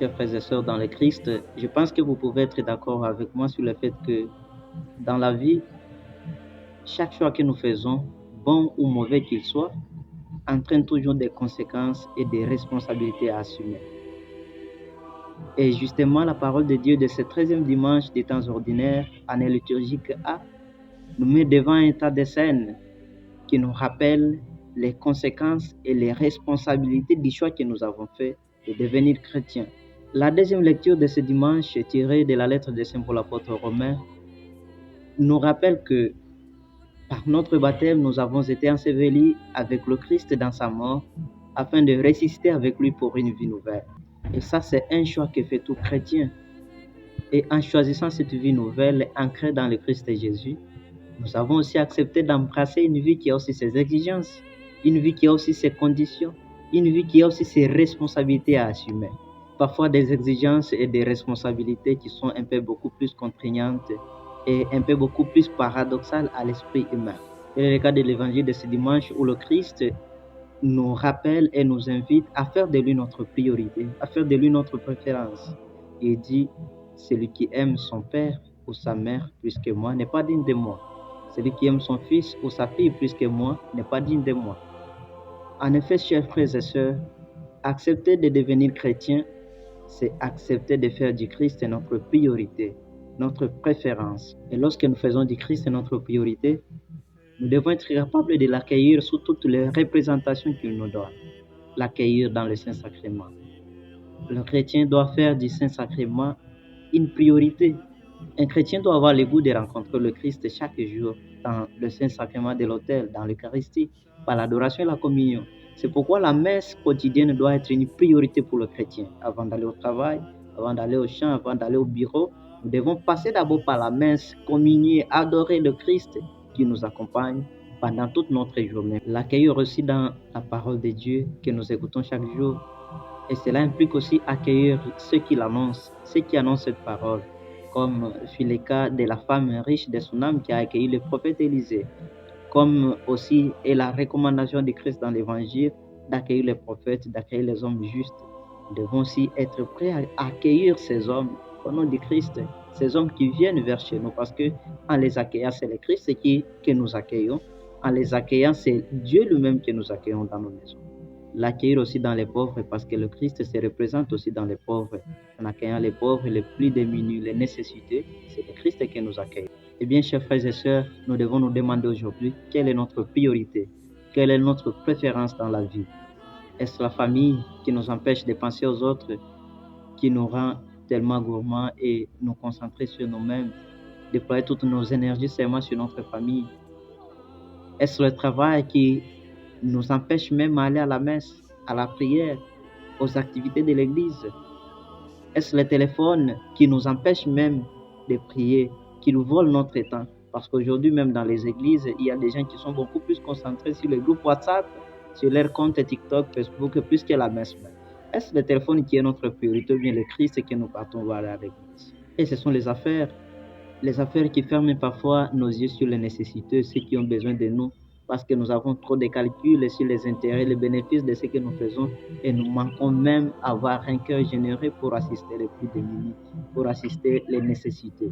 chers frères et sœurs dans le Christ, je pense que vous pouvez être d'accord avec moi sur le fait que dans la vie, chaque choix que nous faisons, bon ou mauvais qu'il soit, entraîne toujours des conséquences et des responsabilités à assumer. Et justement, la parole de Dieu de ce 13e dimanche des temps ordinaires, année liturgique A, nous met devant un tas de scènes qui nous rappellent les conséquences et les responsabilités du choix que nous avons fait de devenir chrétiens. La deuxième lecture de ce dimanche, tirée de la lettre de Saint Paul apôtre aux Romains, nous rappelle que par notre baptême, nous avons été ensevelis avec le Christ dans sa mort afin de résister avec lui pour une vie nouvelle. Et ça, c'est un choix que fait tout chrétien. Et en choisissant cette vie nouvelle ancrée dans le Christ Jésus, nous avons aussi accepté d'embrasser une vie qui a aussi ses exigences, une vie qui a aussi ses conditions, une vie qui a aussi ses responsabilités à assumer. Parfois des exigences et des responsabilités qui sont un peu beaucoup plus contraignantes et un peu beaucoup plus paradoxales à l'esprit humain. C'est le cas de l'évangile de ce dimanche où le Christ nous rappelle et nous invite à faire de lui notre priorité, à faire de lui notre préférence. Il dit, celui qui aime son père ou sa mère plus que moi n'est pas digne de moi. Celui qui aime son fils ou sa fille plus que moi n'est pas digne de moi. En effet, chers frères et sœurs, accepter de devenir chrétien, c'est accepter de faire du Christ notre priorité, notre préférence. Et lorsque nous faisons du Christ notre priorité, nous devons être capables de l'accueillir sous toutes les représentations qu'il nous donne, l'accueillir dans le Saint-Sacrement. Le chrétien doit faire du Saint-Sacrement une priorité. Un chrétien doit avoir le goût de rencontrer le Christ chaque jour dans le Saint-Sacrement de l'autel, dans l'Eucharistie, par l'adoration et la communion. C'est pourquoi la messe quotidienne doit être une priorité pour le chrétien. Avant d'aller au travail, avant d'aller au champ, avant d'aller au bureau, nous devons passer d'abord par la messe, communier, adorer le Christ qui nous accompagne pendant toute notre journée. L'accueillir aussi dans la parole de Dieu que nous écoutons chaque jour. Et cela implique aussi accueillir ceux qui l'annoncent, ceux qui annoncent cette parole, comme fut le cas de la femme riche de Sunam qui a accueilli le prophète Élisée, comme aussi est la recommandation de Christ dans l'Évangile d'accueillir les prophètes, d'accueillir les hommes justes. Nous devons aussi être prêts à accueillir ces hommes au nom du Christ, ces hommes qui viennent vers chez nous, parce que en les accueillant, c'est le Christ que nous accueillons. En les accueillant, c'est Dieu lui-même que nous accueillons dans nos maisons. L'accueillir aussi dans les pauvres, parce que le Christ se représente aussi dans les pauvres. En accueillant les pauvres, les plus démunis, les nécessités, c'est le Christ qui nous accueille. Eh bien, chers frères et sœurs, nous devons nous demander aujourd'hui quelle est notre priorité, quelle est notre préférence dans la vie. Est-ce la famille qui nous empêche de penser aux autres, qui nous rend tellement gourmands et nous concentrer sur nous-mêmes, déployer toutes nos énergies seulement sur notre famille? Est-ce le travail qui nous empêche même d'aller à la messe, à la prière, aux activités de l'église? Est-ce le téléphone qui nous empêche même de prier, qui nous vole notre temps? Parce qu'aujourd'hui, même dans les églises, il y a des gens qui sont beaucoup plus concentrés sur les groupes WhatsApp, sur leur compte TikTok, Facebook, plus que la messe même. Est-ce le téléphone qui est notre priorité ou bien le Christ que nous partons voir à l'église? Et ce sont les affaires qui ferment parfois nos yeux sur les nécessiteux, ceux qui ont besoin de nous, parce que nous avons trop de calculs sur les intérêts, les bénéfices de ce que nous faisons, et nous manquons même avoir un cœur généreux pour assister les plus démunis, pour assister les nécessités.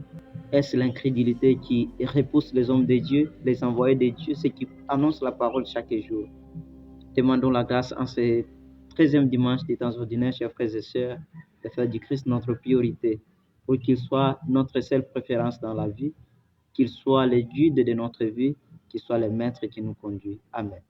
Est-ce l'incrédulité qui repousse les hommes de Dieu, les envoyés de Dieu, ceux qui annoncent la parole chaque jour? Demandons la grâce en ce 13e dimanche des temps ordinaires, chers frères et sœurs, de faire du Christ notre priorité, pour qu'il soit notre seule préférence dans la vie, qu'il soit le guide de notre vie, qu'il soit le maître qui nous conduit. Amen.